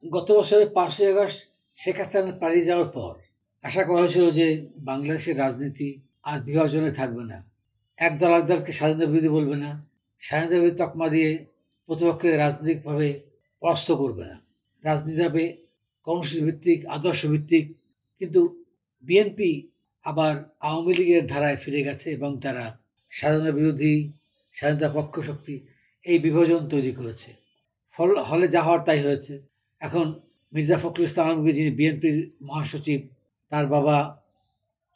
গত বছরের 5ই আগস্ট শেখ হাসিনা পালিয়ে যাওয়ার পর আশা করা হয়েছিল যে বাংলাদেশের রাজনীতি আর বিভাজনে থাকবে না। একদল আরেকদলকে স্বাধীনতা বিরোধী বলবে না, স্বাধীনতা বিরোধী তকমা দিয়ে প্রতিপক্ষকে রাজনৈতিকভাবে পরাস্ত করবে না। রাজনীতি হবে কর্মসূচি ভিত্তিক, আদর্শ ভিত্তিক। কিন্তু বিএনপি আবার আওয়ামী লীগের ধারায় ফিরে গেছে এবং তারা স্বাধীনতা বিরোধী, স্বাধীনতা পক্ষ শক্তি এই বিভাজন তৈরি করেছে। ফলে যা হওয়ার তাই হয়েছে। এখন মির্জা ফখরুল ইসলাম আলমগীর, যিনি বিএনপির মহাসচিব, তার বাবা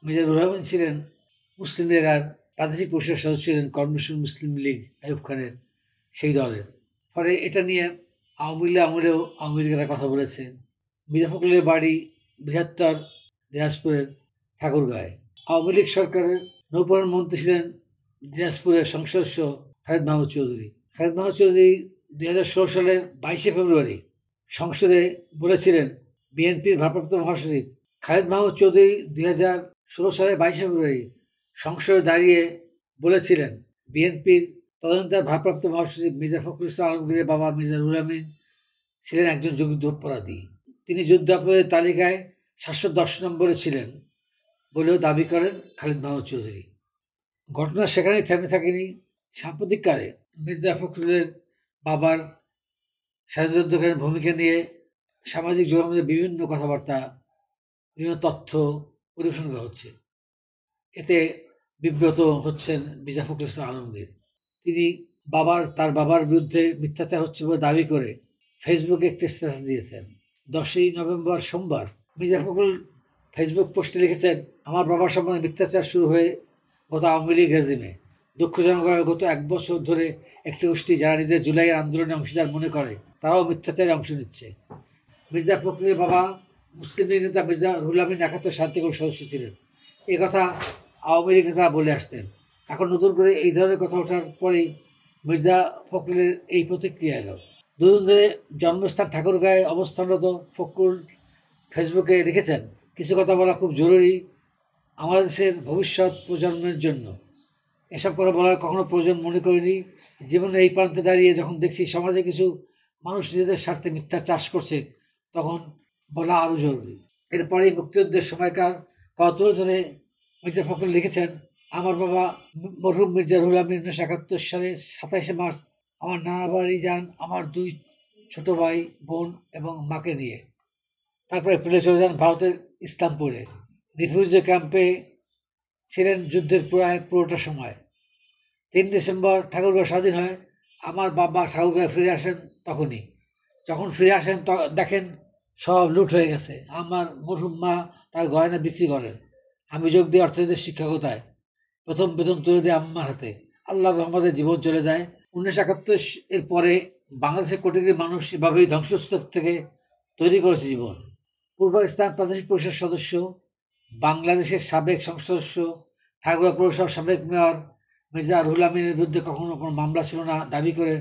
মিজানুর রহমান ছিলেন মুসলিম লীগের প্রাদেশিক পরিষদের সদস্য, ছিলেন কর্মশীল মুসলিম লীগ আইয়ুব খানের সেই দলের। ফলে এটা নিয়ে আওয়ামী লীগ আমলেও আওয়ামী লীগেরা কথা বলেছে। মির্জা ফখরুলের বাড়ি বৃহত্তর দিনাজপুরের ঠাকুরগাঁয়ে। আওয়ামী লীগ সরকারের নৌপরিবহন মন্ত্রী ছিলেন দিনাজপুরের সংসদ সদস্য খালেদ মাহমুদ চৌধুরী। খালেদ মাহমুদ চৌধুরী 2016 সালের 22শে ফেব্রুয়ারি সংসদে বলেছিলেন, বিএনপির ভারপ্রাপ্ত মহাসচিব খালেদ মাহমুদ চৌধুরী 2016 সালের 22শে ফেব্রুয়ারি সংসদে দাঁড়িয়ে বলেছিলেন, বিএনপির তদন্তের ভারপ্রাপ্ত মহাসচিব মির্জা ফখরুল ইসলাম আলমগীরের বাবা মির্জা রুহুল আমিন ছিলেন একজন যুদ্ধাপরাধী। তিনি যুদ্ধাপরাধীর তালিকায় 710 নম্বরে ছিলেন বলেও দাবি করেন খালেদ মাহমুদ চৌধুরী। ঘটনা সেখানেই থেমে থাকেনি। সাম্প্রতিককালে মির্জা ফখরুলের বাবার স্বাধীনতার ভূমিকা নিয়ে সামাজিক যোগাযোগের বিভিন্ন কথাবার্তা, বিভিন্ন তথ্য পরিবেশন করা হচ্ছে। এতে বিব্রত হচ্ছেন মির্জা ফখরুল ইসলাম আলমগীর। তিনি তার বাবার বিরুদ্ধে মিথ্যাচার হচ্ছে বলে দাবি করে ফেসবুকে একটি স্ট্যাটাস দিয়েছেন। 10ই নভেম্বর সোমবার মির্জা ফখরুল ফেসবুক পোস্টে লিখেছেন, আমার বাবার সম্বন্ধে মিথ্যাচার শুরু হয়ে গত আওয়ামী লীগ রেজিমে। দুঃখজনকভাবে গত 1 বছর ধরে একটি গোষ্ঠী, যারা নিজেদের জুলাইয়ের আন্দোলনে অংশীদার মনে করে, তারাও মিথ্যাচারে অংশ নিচ্ছে। মির্জা ফখরুলের বাবা মুসলিম লীগ নেতা মির্জা রুহুল আমিন 71 শান্তিকোর সদস্য ছিলেন। এ কথা আওয়ামী লীগ নেতা বলে আসতেন। এখন নতুন করে এই ধরনের কথা ওঠার পরেই মির্জা ফখরুলের এই প্রতিক্রিয়া এলো। দুদিন ধরে জন্মস্থান ঠাকুরগাঁয়ে অবস্থানরত ফখরুল ফেসবুকে লিখেছেন, কিছু কথা বলা খুব জরুরি আমাদের দেশের ভবিষ্যৎ প্রজন্মের জন্য। এসব কথা বলার কখনো প্রয়োজন মনে করিনি। জীবনের এই প্রান্তে দাঁড়িয়ে যখন দেখছি সমাজে কিছু মানুষ নিজেদের স্বার্থে মিথ্যা চাষ করছে, তখন বলা আরও জরুরি। এরপরেই মুক্তিযুদ্ধের সময়কার কথা তুলে ধরে মির্জা ফখরুল লিখেছেন, আমার বাবা মরহুম মির্জা রুহুল আমিন 1971 সালের 27শে মার্চ আমার নানা বাড়ি যান আমার 2 ছোট ভাই বোন এবং মাকে নিয়ে। তারপরে ফিরে চলে যান ভারতের ইসলামপুরে। রিফিউজি ক্যাম্পে ছিলেন যুদ্ধের পুরোটা সময়। 3 ডিসেম্বর ঠাকুরগাঁও স্বাধীন হয়। আমার বাবা ঠাকুরগাঁও ফিরে আসেন তখনই। যখন ফিরে আসেন দেখেন সব লুট হয়ে গেছে। আমার মরহুম মা তার গয়না বিক্রি করেন। আমি যোগ দিই অর্থনীতির শিক্ষকতায়। প্রথম বেতন তুলে দিই আম্মার হাতে। আল্লাহর রহমতে জীবন চলে যায়। 1971 এর পরে বাংলাদেশের কোটি কোটি মানুষ এভাবেই ধ্বংসস্তূপ থেকে তৈরি করেছে জীবন। পূর্ব পাকিস্তান প্রাদেশিক পরিষদ সদস্য, বাংলাদেশের সাবেক সংসদ সদস্য, ঠাকুরগাঁও পৌরসভার সাবেক মেয়র মির্জা রুহুল আমিনের বিরুদ্ধে কখনো কোনো মামলা ছিল না দাবি করে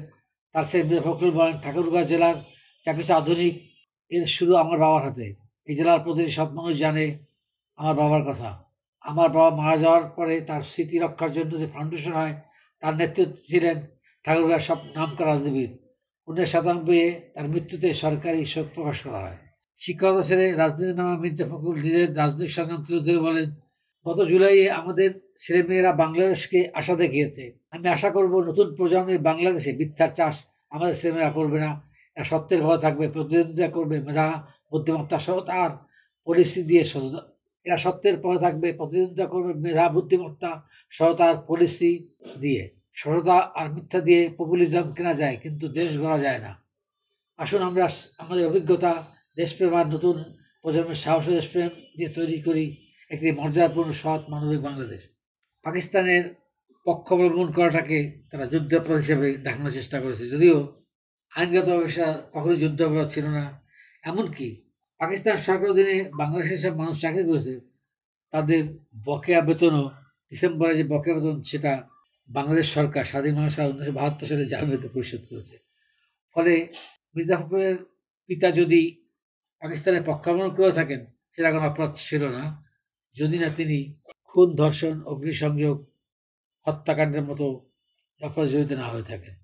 তার ছেলে মির্জা ফখরুল বলেন, ঠাকুরগাঁও জেলার যা কিছু আধুনিক এর শুরু আমার বাবার হাতে। এই জেলার প্রতিটি সৎ মানুষ জানে আমার বাবার কথা। আমার বাবা মারা যাওয়ার পরে তার স্মৃতি রক্ষার জন্য যে ফাউন্ডেশন হয়, তার নেতৃত্বে ছিলেন ঠাকুরগাঁওয়ের সব নামকরা রাজনীতিবিদ। 1997 তার মৃত্যুতে সরকারি শোক প্রকাশ করা হয়। শিক্ষকতা ছেড়ে রাজনীতি নামা মির্জা ফখরুল নিজের রাজনৈতিক সংগ্রাম তুলে ধরে বলেন, গত জুলাইয়ে আমাদের ছেলেমেয়েরা বাংলাদেশকে আশা দেখিয়েছে। আমি আশা করব নতুন প্রজন্মের বাংলাদেশে মিথ্যার চাষ আমাদের ছেলেমেয়েরা করবে না। এরা সত্যের ভয় থাকবে, প্রতিদ্বন্দ্বিতা করবে মেধা, বুদ্ধিমত্তা, সততা আর পলিসি দিয়ে। এরা সত্যের পথে থাকবে, প্রতিদ্বন্দ্বিতা করবে মেধা, বুদ্ধিমত্তা, সততা আর পলিসি দিয়ে। সততা আর মিথ্যা দিয়ে পপুলিজম কেনা যায়, কিন্তু দেশ গড়া যায় না। আসুন আমরা আমাদের অভিজ্ঞতা, দেশপ্রেম আর নতুন প্রজন্মের সাহস ও দেশপ্রেম দিয়ে তৈরি করি একটি মর্যাদাপূর্ণ সৎ মানবিক বাংলাদেশ। পাকিস্তানের পক্ষ অবলম্বন করাটাকে তারা যুদ্ধাপরাধ হিসেবে দেখানোর চেষ্টা করেছে, যদিও আইনগতভাবে কখনোই যুদ্ধাপরাধ ছিল না। এমনকি পাকিস্তান সরকার অধীনে বাংলাদেশের সব মানুষ চাকরি করেছে, তাদের বকেয়া বেতনও ডিসেম্বরে যে বকেয়া বেতন, সেটা বাংলাদেশ সরকার স্বাধীন বাংলাদেশ 1972 সালে জানুয়ারিতে পরিশোধ করেছে। ফলে মির্জা ফখরুলের পিতা যদি পাকিস্তানের পক্ষাবলম্বন করে থাকেন, সেটা কোনো অপরাধ ছিল না, যদি না তিনি খুন, ধর্ষণ, অগ্নিসংযোগ, হত্যাকাণ্ডের মতো অপরাধে জড়িত না হয়ে থাকেন।